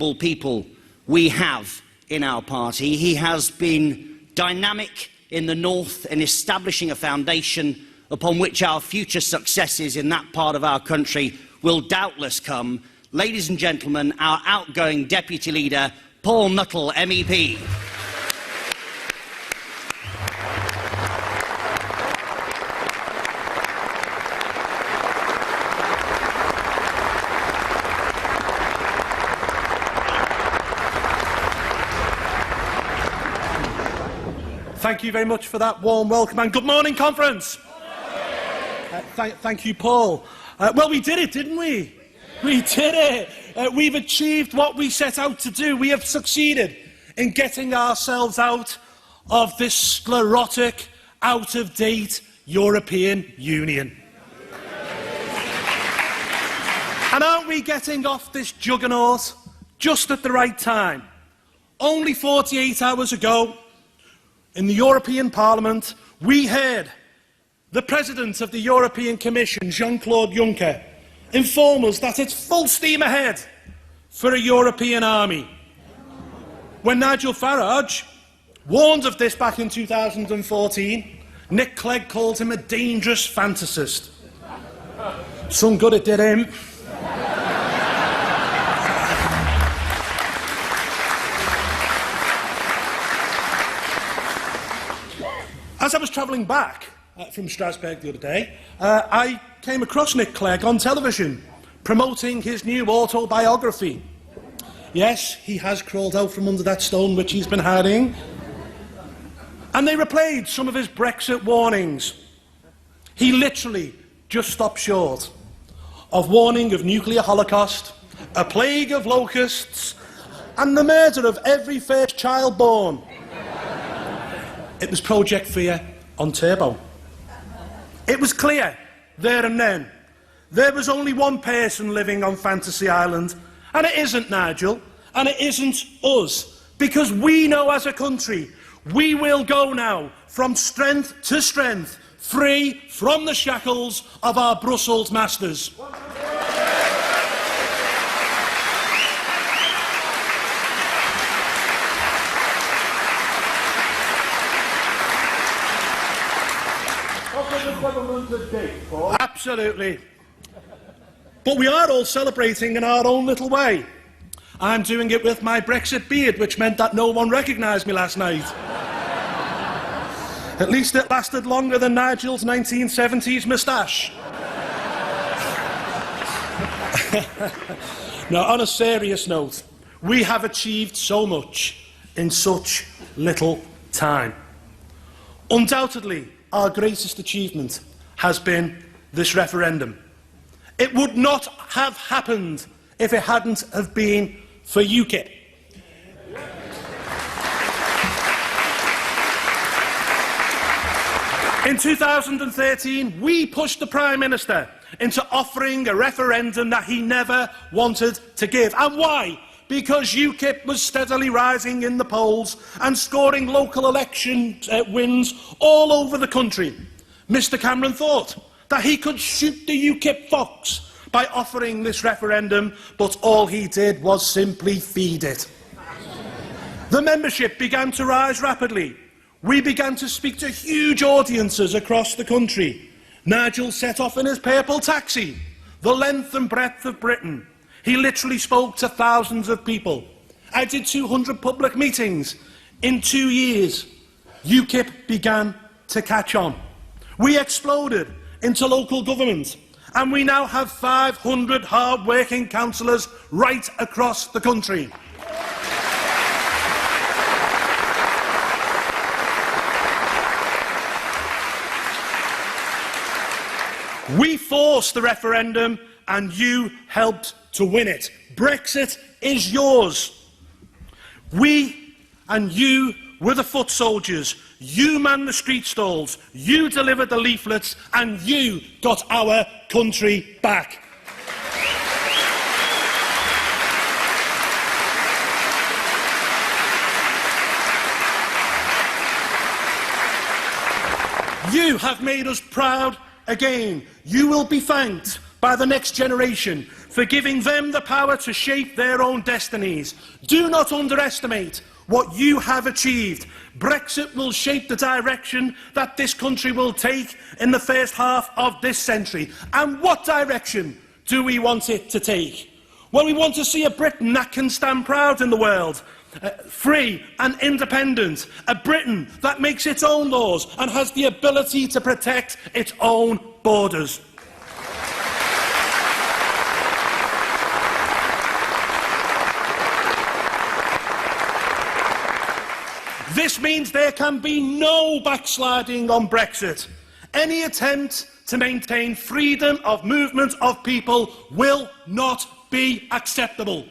people we have in our party. He has been dynamic in the North in establishing a foundation upon which our future successes in that part of our country will doubtless come. Ladies and gentlemen, our outgoing Deputy Leader, Paul Nuttall, MEP. Thank you very much for that warm welcome, and good morning, conference. Thank you, Paul. Well, we did it, didn't we? We did it. We've achieved what we set out to do. We have succeeded in getting ourselves out of this sclerotic, out-of-date European Union. And aren't we getting off this juggernaut just at the right time? Only 48 hours ago, in the European Parliament, we heard the President of the European Commission, Jean-Claude Juncker, inform us that it's full steam ahead for a European army. When Nigel Farage warned of this back in 2014, Nick Clegg called him a dangerous fantasist. Some good it did him. As I was travelling back from Strasbourg the other day, I came across Nick Clegg on television, promoting his new autobiography. Yes, he has crawled out from under that stone which he's been hiding. And they replayed some of his Brexit warnings. He literally just stopped short of warning of nuclear holocaust, a plague of locusts, and the murder of every first child born. It was Project Fear on turbo. It was clear, there and then, there was only one person living on Fantasy Island, and it isn't Nigel, and it isn't us, because we know as a country, we will go now from strength to strength, free from the shackles of our Brussels masters. Absolutely. But we are all celebrating in our own little way. I'm doing it with my Brexit beard, which meant that no one recognised me last night. At least it lasted longer than Nigel's 1970s moustache. Now, on a serious note, we have achieved so much in such little time. Undoubtedly, our greatest achievement has been this referendum. It would not have happened if it hadn't have been for UKIP. In 2013, we pushed the Prime Minister into offering a referendum that he never wanted to give. And why? Because UKIP was steadily rising in the polls and scoring local election wins all over the country. Mr Cameron thought that he could shoot the UKIP fox by offering this referendum, but all he did was simply feed it. The membership began to rise rapidly. We began to speak to huge audiences across the country. Nigel set off in his purple taxi, the length and breadth of Britain. He literally spoke to thousands of people. I did 200 public meetings. In 2 years, UKIP began to catch on. We exploded into local government, and we now have 500 hard-working councillors right across the country. We forced the referendum, and you helped to win it. Brexit is yours. We and you were the foot soldiers. You manned the street stalls. You delivered the leaflets, and you got our country back. You have made us proud again. You will be thanked by the next generation for giving them the power to shape their own destinies. Do not underestimate what you have achieved. Brexit will shape the direction that this country will take in the first half of this century. And what direction do we want it to take? Well, we want to see a Britain that can stand proud in the world, free and independent, a Britain that makes its own laws and has the ability to protect its own borders. This means there can be no backsliding on Brexit. Any attempt to maintain freedom of movement of people will not be acceptable.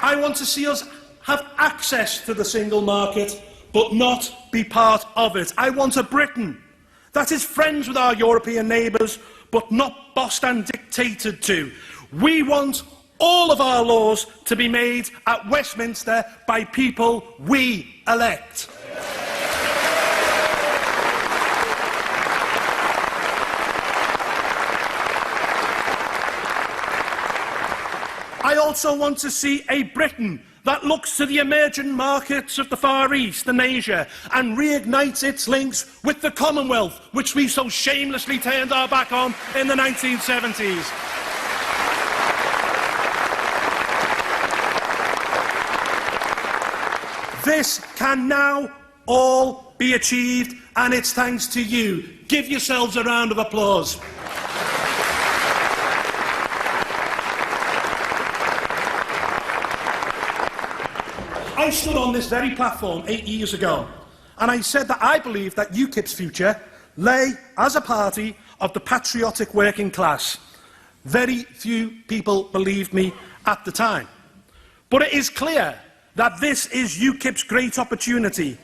I want to see us have access to the single market, but not be part of it. I want a Britain that is friends with our European neighbours, but not bossed and dictated to. We want all of our laws to be made at Westminster by people we elect. I also want to see a Britain that looks to the emerging markets of the Far East and Asia and reignites its links with the Commonwealth, which we so shamelessly turned our back on in the 1970s. This can now all be achieved, and it's thanks to you. Give yourselves a round of applause. I stood on this very platform 8 years ago, and I said that I believed that UKIP's future lay as a party of the patriotic working class. Very few people believed me at the time. But it is clear that this is UKIP's great opportunity,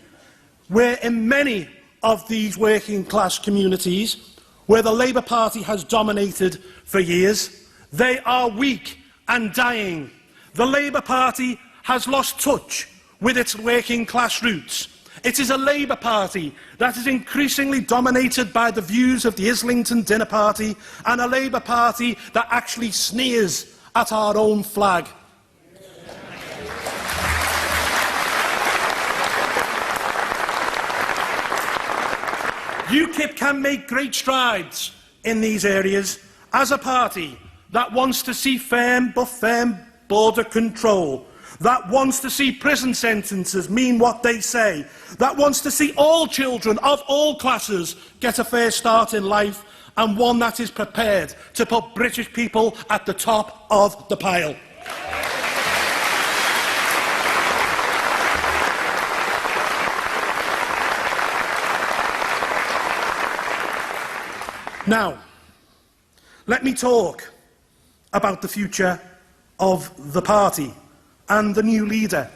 where in many of these working class communities, where the Labour Party has dominated for years, they are weak and dying. The Labour Party has lost touch with its working class roots. It is a Labour Party that is increasingly dominated by the views of the Islington dinner party, and a Labour Party that actually sneers at our own flag. UKIP can make great strides in these areas as a party that wants to see firm border control, that wants to see prison sentences mean what they say, that wants to see all children of all classes get a fair start in life, and one that is prepared to put British people at the top of the pile. Now, let me talk about the future of the party and the new leader,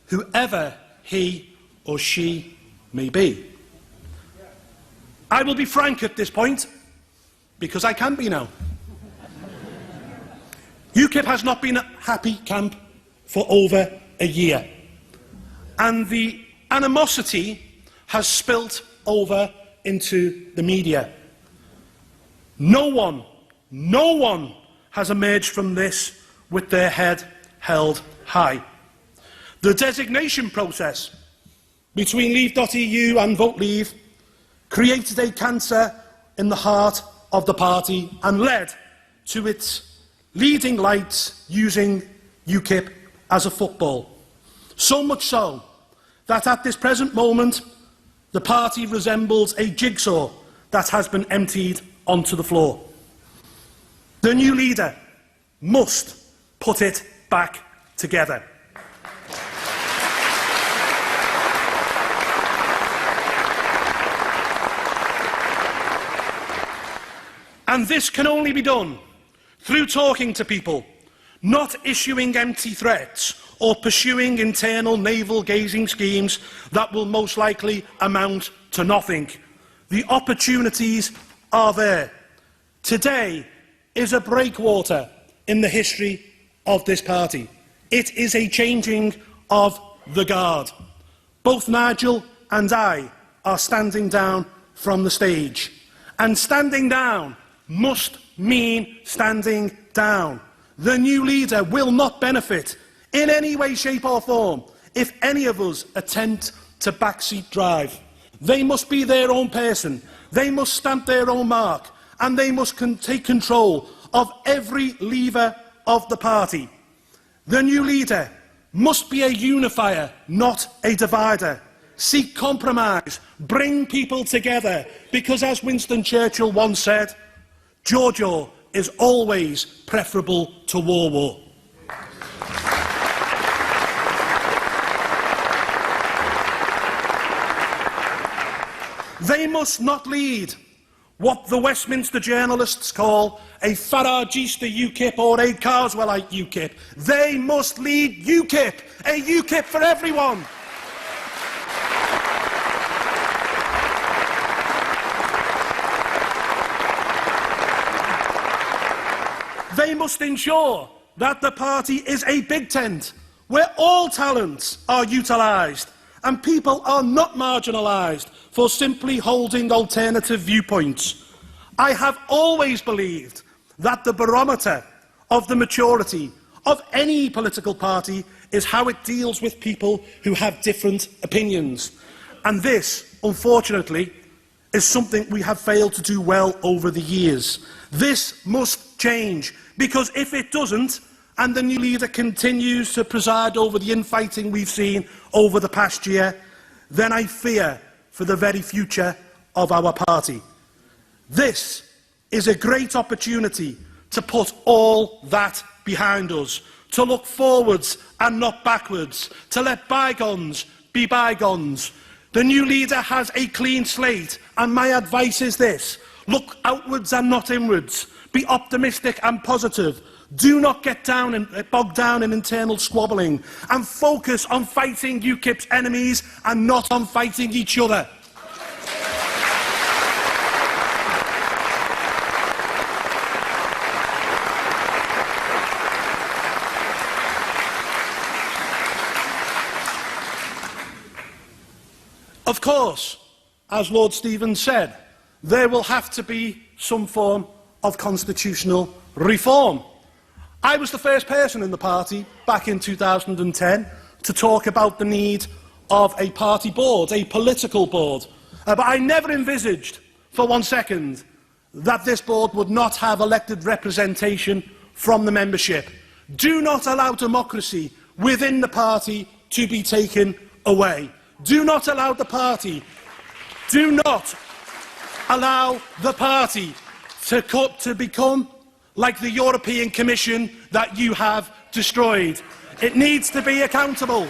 whoever he or she may be. I will be frank at this point, because I can be now. UKIP has not been a happy camp for over a year, and the animosity has spilt over into the media. No one has emerged from this with their head held high. The designation process between Leave.eu and Vote Leave created a cancer in the heart of the party and led to its leading lights using UKIP as a football. So much so that at this present moment the party resembles a jigsaw that has been emptied onto the floor. The new leader must put it back together. And this can only be done through talking to people, not issuing empty threats or pursuing internal navel-gazing schemes that will most likely amount to nothing. The opportunities are there. Today is a breakwater in the history of this party. It is a changing of the guard. Both Nigel and I are standing down from the stage. And standing down must mean standing down. The new leader will not benefit in any way, shape or form if any of us attempt to backseat drive. They must be their own person, they must stamp their own mark, and they must take control of every lever of the party. The new leader must be a unifier, not a divider. Seek compromise, bring people together, because as Winston Churchill once said, Giorgio is always preferable to war. They must not lead what the Westminster journalists call a Faragista UKIP or a Carswellite UKIP. They must lead UKIP, a UKIP for everyone. They must ensure that the party is a big tent where all talents are utilised and people are not marginalised for simply holding alternative viewpoints. I have always believed that the barometer of the maturity of any political party is how it deals with people who have different opinions. And this, unfortunately, is something we have failed to do well over the years. This must change, because if it doesn't, and the new leader continues to preside over the infighting we've seen over the past year, then I fear for the very future of our party. This is a great opportunity to put all that behind us, to look forwards and not backwards, to let bygones be bygones. The new leader has a clean slate, and my advice is this: look outwards and not inwards. Be optimistic and positive. Do not get bogged down in internal squabbling, and focus on fighting UKIP's enemies and not on fighting each other. Of course, as Lord Stevens said, there will have to be some form of constitutional reform. I was the first person in the party back in 2010 to talk about the need of a party board, a political board. But I never envisaged for 1 second that this board would not have elected representation from the membership. Do not allow democracy within the party to be taken away. Do not allow the party to become like the European Commission that you have destroyed. It needs to be accountable.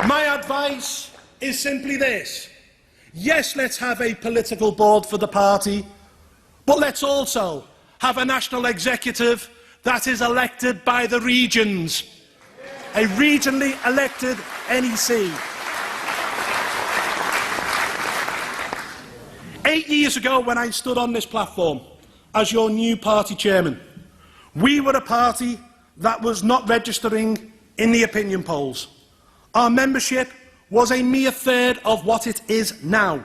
My advice is simply this: yes, let's have a political board for the party, but let's also have a national executive that is elected by the regions, a regionally elected NEC. 8 years ago, when I stood on this platform as your new party chairman, we were a party that was not registering in the opinion polls. Our membership was a mere third of what it is now.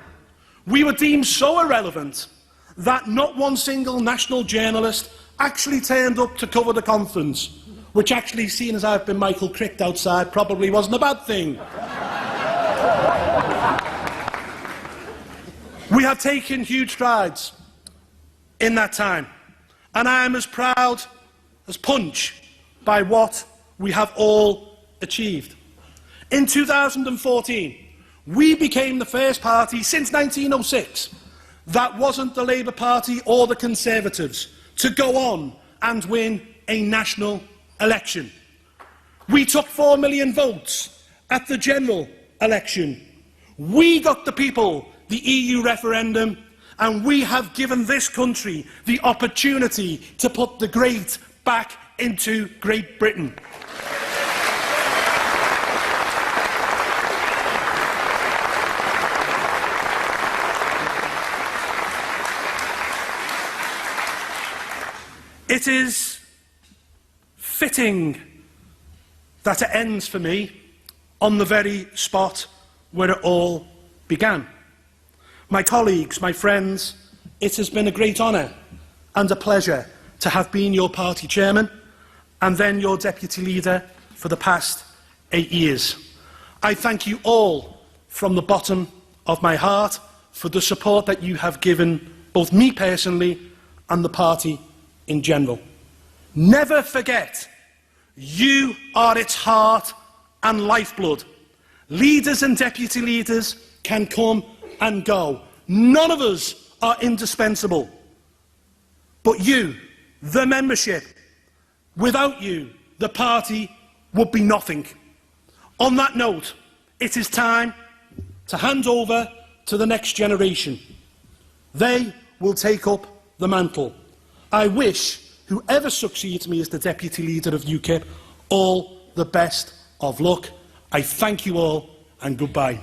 We were deemed so irrelevant that not one single national journalist actually turned up to cover the conference, which actually, seeing as I've been Michael Cricked outside, probably wasn't a bad thing. We have taken huge strides in that time, and I am as proud as Punch by what we have all achieved. In 2014, we became the first party since 1906 that wasn't the Labour Party or the Conservatives to go on and win a national election. We took 4 million votes at the general election. We got the people the EU referendum, and we have given this country the opportunity to put the great back into Great Britain. It is fitting that it ends for me on the very spot where it all began. My colleagues, my friends, it has been a great honour and a pleasure to have been your party chairman and then your deputy leader for the past 8 years. I thank you all from the bottom of my heart for the support that you have given both me personally and the party in general. Never forget, you are its heart and lifeblood. Leaders and deputy leaders can come and go. None of us are indispensable. But you, the membership, without you, the party would be nothing. On that note, it is time to hand over to the next generation. They will take up the mantle. I wish whoever succeeds me as the Deputy Leader of UKIP all the best of luck. I thank you all and goodbye.